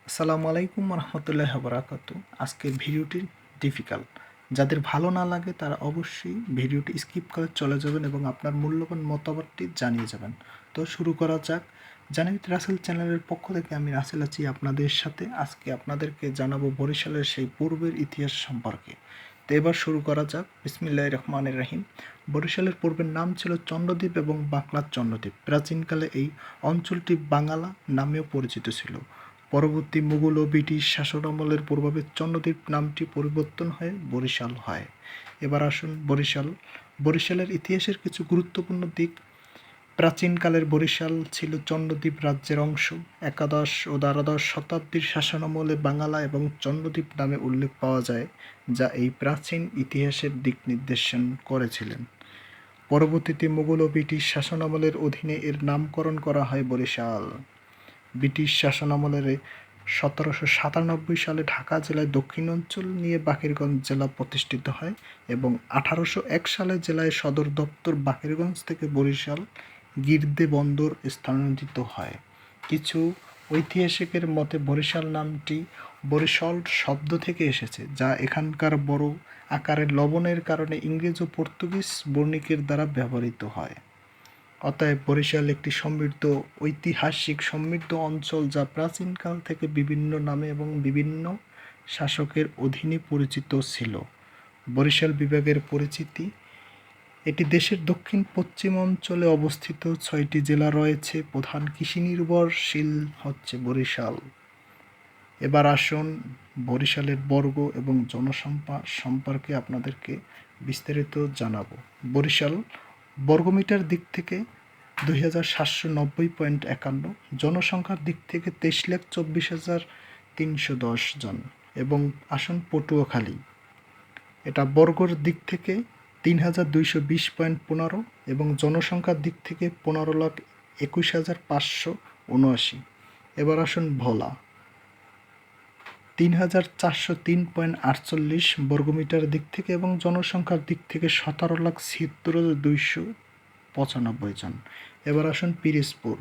আসসালামু আলাইকুম রহমতুল্লাহ বারাকাতু। আজকের ভিডিওটি ডিফিকাল্ট, যাদের ভালো না লাগে তারা অবশ্যই ভিডিওটি স্কিপ করে চলে যাবেন এবং আপনার মূল্যবান মতামতটি জানিয়ে যাবেন। তো শুরু করা যাক। জানাবি রাসেল চ্যানেলের পক্ষ থেকে আমি রাসেল আছি আপনাদের সাথে। আজকে আপনাদেরকে জানাবো বরিশালের সেই পূর্বের ইতিহাস সম্পর্কে। তো এবার শুরু করা যাক। বিসমিল্লাহির রহমানির রহিম। বরিশালের পূর্বের নাম ছিল চন্দ্রদ্বীপ এবং বাংলার চন্দ্রদ্বীপ। প্রাচীনকালে এই অঞ্চলটি বাঙ্গালা নামেও পরিচিত ছিল। পরবর্তী মুঘল ও ব্রিটিশ শাসনামলের প্রভাবে চন্দ্রদ্বীপ নামটি পরিবর্তন হয়ে বরিশাল হয়। এবার আসুন বরিশালের ইতিহাসের কিছু গুরুত্বপূর্ণ দিক। প্রাচীনকালের বরিশাল ছিল চন্দ্রদ্বীপ রাজ্যের অংশ। একাদশ ও দ্বাদশ শতাব্দীর শাসনামলে বাঙ্গালা এবং চন্দ্রদ্বীপ নামে উল্লেখ পাওয়া যায়, যা এই প্রাচীন ইতিহাসের দিক নির্দেশন করেছিলেন। পরবর্তীতে মুঘল ও ব্রিটিশ শাসনামলের অধীনে এর নামকরণ করা হয় বরিশাল। ব্রিটিশ শাসনামলের 1797 সালে ঢাকা জেলায় দক্ষিণাঞ্চল নিয়ে বাকেরগঞ্জ জেলা প্রতিষ্ঠিত হয় এবং 1801 সালে জেলায় সদর দপ্তর বাকেরগঞ্জ থেকে বরিশাল গিরদে বন্দর স্থানান্তরিত হয়। কিছু ঐতিহাসিকের মতে বরিশাল নামটি বরিশাল শব্দ থেকে এসেছে, যা এখানকার বড় আকারের লবণের কারণে ইংরেজ ও পর্তুগিজ বণিকের দ্বারা ব্যবহৃত হয়। অতএব বরিশাল একটি ঐতিহাসিক সমৃদ্ধ অঞ্চল, যা প্রাচীনকাল থেকে বিভিন্ন নামে এবং বিভিন্ন শাসকের অধীনে পরিচিত ছিল। বরিশাল বিভাগের পরিচিতি। এটি দেশের দক্ষিণ পশ্চিম অঞ্চলে অবস্থিত। 6টি জেলা রয়েছে। প্রধান কৃষি নির্ভরশীল হচ্ছে বরিশাল। এবার আসুন বরিশালের বর্গ এবং জনসংখ্যা সম্পর্কে আপনাদেরকে বিস্তারিত জানাবো। বরিশাল বর্গমিটার দিক থেকে 2790.51, জনসংখ্যার দিক থেকে 23,24,310 জন। এবং আসুন পটুয়াখালী, এটা বর্গর দিক থেকে 3,220.15 এবং জনসংখ্যার দিক থেকে 15,21,579। এবার আসুন ভোলা, 3,403.48 বর্গমিটার দিক থেকে এবং জনসংখ্যার দিক থেকে 17,76,295 জন। এবার আসুন পিরোজপুর,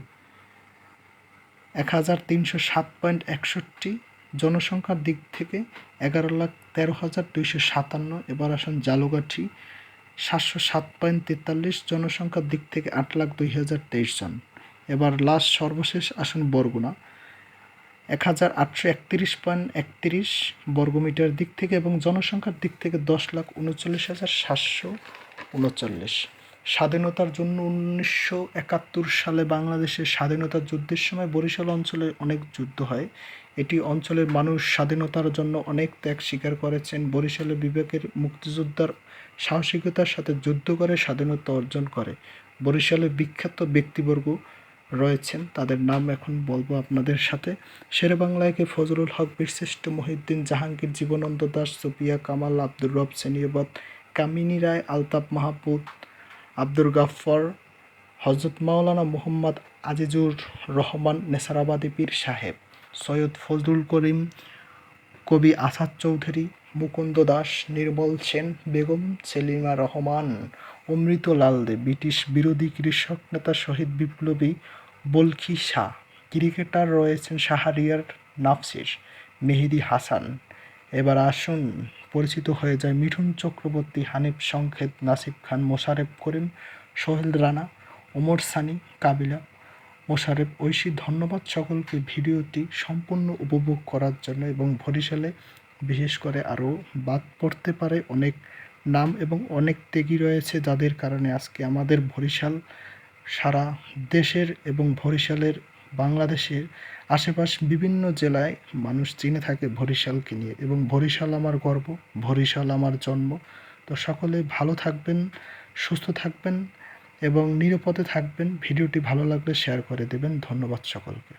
1,307.61, জনসংখ্যার দিক থেকে 11,13,257। এবার আসুন জালুকাঠি, 707.43, জনসংখ্যার দিক থেকে 8,02,023 জন। এবার লাস্ট সর্বশেষ আসুন বরগুনা, 1,831.31 বর্গমিটার দিক থেকে এবং জনসংখ্যার দিক থেকে 10,39,739। স্বাধীনতার জন্য 1971 সালে বাংলাদেশের স্বাধীনতা যুদ্ধের সময় বরিশাল অঞ্চলে অনেক যুদ্ধ হয়। এটি অঞ্চলের মানুষ স্বাধীনতার জন্য অনেক ত্যাগ স্বীকার করেছেন। বরিশালের বিবেকের মুক্তিযোদ্ধার সাহসিকতার সাথে যুদ্ধ করে স্বাধীনতা অর্জন করে। বরিশালের বিখ্যাত ব্যক্তিবর্গ রয়েছেন, তাদের নাম এখন বলবো আপনাদের সাথে। শেরেবাংলাকে ফজলুল হক, বীরশ্রেষ্ঠ মহিউদ্দিন, জাহাঙ্গীর, জীবনানন্দ দাশ, সুফিয়া কামাল, আব্দুর রব সেনিয়াবাদ, কামিনী রায়, আলতাফ মাহমুদ, আব্দুল গাফফার, হযরত মাওলানা মুহাম্মদ আজিজুর রহমান নেসারাবাদী পীর সাহেব, সৈয়দ ফজলুল করিম, কবি আসাদ চৌধুরী, মুকুন্দ দাস, নির্মল সেন, বেগম সেলিমা রহমান, অমৃতলাল দে, ব্রিটিশ বিরোধী কৃষক নেতা শহীদ বিপ্লবী বলখি শাহ, ক্রিকেটার রয়েছেন শাহরিয়ার নাফিস, মেহেদী হাসান। এবার আসুন পরিচিত হয়ে যায় মিঠুন চক্রবর্তী, হানিফ সংকেত, নাসিব খান, মোশারেফ করিম, সোহেল রানা, ওমর সানি, কাবিলা, মোশারেফ ঐশী। ধন্যবাদ সকলকে ভিডিওটি সম্পূর্ণ উপভোগ করার জন্য। এবং বরিশালে বিশেষ করে আরও বাদ পড়তে পারে অনেক নাম এবং অনেক ত্যাগী রয়েছে, যাদের কারণে আজকে আমাদের বরিশাল সারা দেশের এবং বরিশালের বাংলাদেশের আশেপাশ বিভিন্ন জেলায় মানুষ চিনে থাকে বরিশালকে নিয়ে। এবং বরিশাল আমার গর্ব, বরিশাল আমার জন্ম। তো সকলে ভালো থাকবেন, সুস্থ থাকবেন এবং নিরাপদে থাকবেন। ভিডিওটি ভালো লাগলে শেয়ার করে দেবেন। ধন্যবাদ সকলকে।